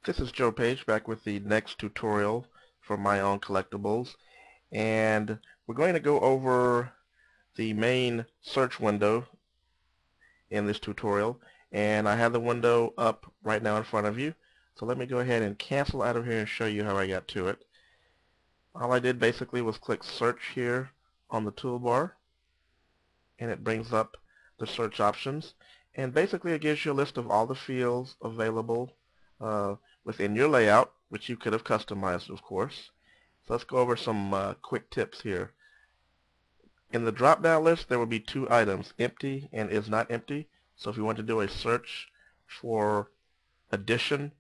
This is Joe Page back with the next tutorial for my own collectibles, and we're going to go over the main search window in this tutorial, and I have the window up right now in front of you. So let me go ahead and cancel out of here and show you how I got to it. All I did basically was click search here on the toolbar, and it brings up the search options, and basically it gives you a list of all the fields available uh, within your layout, which you could have customized, of course. So let's go over some quick tips here. In the drop-down list, there will be two items, empty and is not empty. So if you want to do a search for addition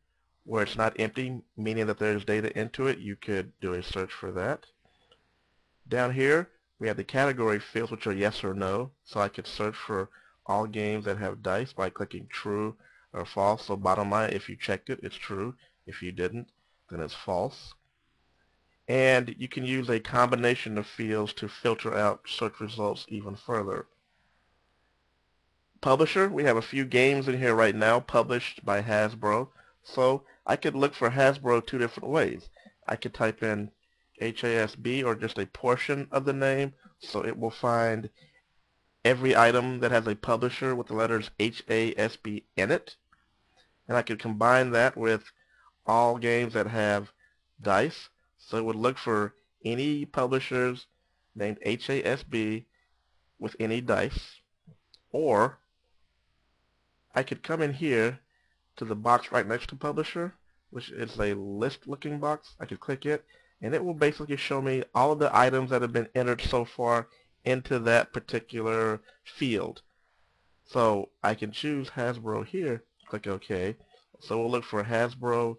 where it's not empty, meaning that there's data into it, you could do a search for that. Down here, we have the category fields, which are yes or no. So I could search for all games that have dice by clicking true or false. So bottom line, if you checked it, it's true. If you didn't, then it's false. And you can use a combination of fields to filter out search results even further. Publisher, we have a few games in here right now published by Hasbro. So I could look for Hasbro two different ways. I could type in HASB or just a portion of the name, so it will find every item that has a publisher with the letters HASB in it. And I could combine that with all games that have dice. So it would look for any publishers named HASB with any dice. Or I could come in here to the box right next to publisher, which is a list looking box. I could click it, and it will basically show me all of the items that have been entered so far into that particular field. So I can choose Hasbro here, click OK. So we'll look for Hasbro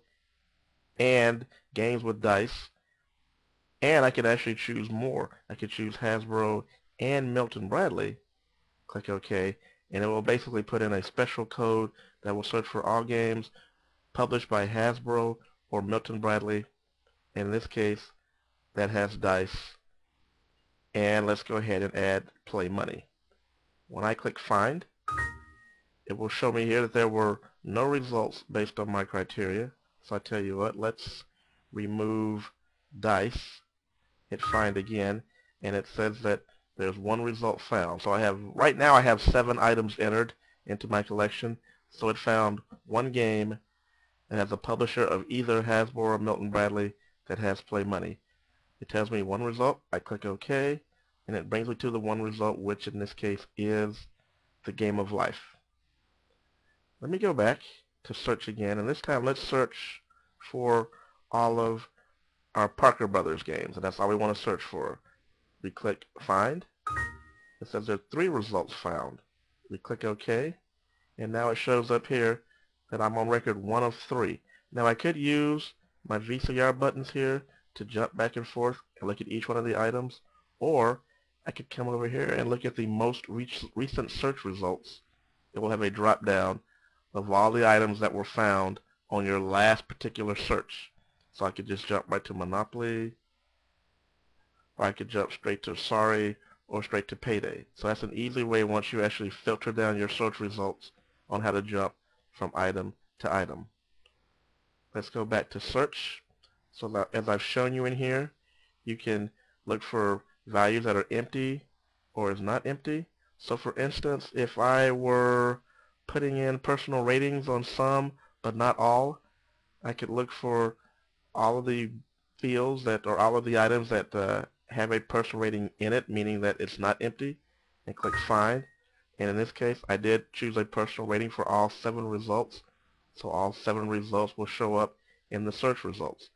and games with dice, and I could actually choose more. I could choose Hasbro and Milton Bradley, click OK, and it will basically put in a special code that will search for all games published by Hasbro or Milton Bradley. In this case, that has dice. And let's go ahead and add play money. When I click find, it will show me here that there were no results based on my criteria. So I tell you what, let's remove dice, hit find again, and it says that there's one result found. So right now I have 7 items entered into my collection. So it found one game that has a publisher of either Hasbro or Milton Bradley that has play money. It tells me one result. I click OK, and it brings me to the one result, which in this case is the Game of Life. Let me go back to search again, and this time let's search for all of our Parker Brothers games, and that's all we want to search for. We click Find. It says there are 3 results found. We click OK, and now it shows up here that I'm on record 1 of 3. Now I could use my VCR buttons here to jump back and forth and look at each one of the items, or I could come over here and look at the most recent search results. It will have a drop down of all the items that were found on your last particular search. So I could just jump right to Monopoly, or I could jump straight to Sorry, or straight to Payday. So that's an easy way once you actually filter down your search results on how to jump from item to item. Let's go back to search. So that, as I've shown you in here, you can look for values that are empty or is not empty. So for instance, if I were putting in personal ratings on some but not all, I could look for all of the fields that, or all of the items that have a personal rating in it, meaning that it's not empty, and click find. And in this case, I did choose a personal rating for all 7 results. So all 7 results will show up in the search results.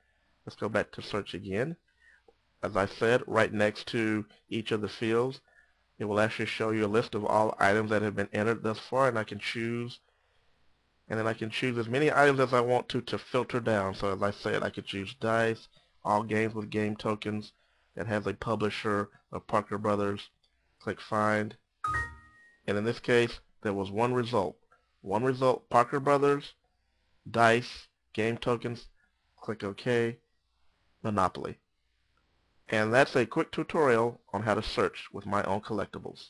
Let's go back to search again. As I said, right next to each of the fields, it will actually show you a list of all items that have been entered thus far, and I can choose, and then I can choose as many items as I want to filter down. So as I said, I could choose dice, all games with game tokens that has a publisher of Parker Brothers. Click find, and in this case, there was one result. One result, Parker Brothers, dice, game tokens. Click OK, Monopoly. And that's a quick tutorial on how to search with my own collectibles.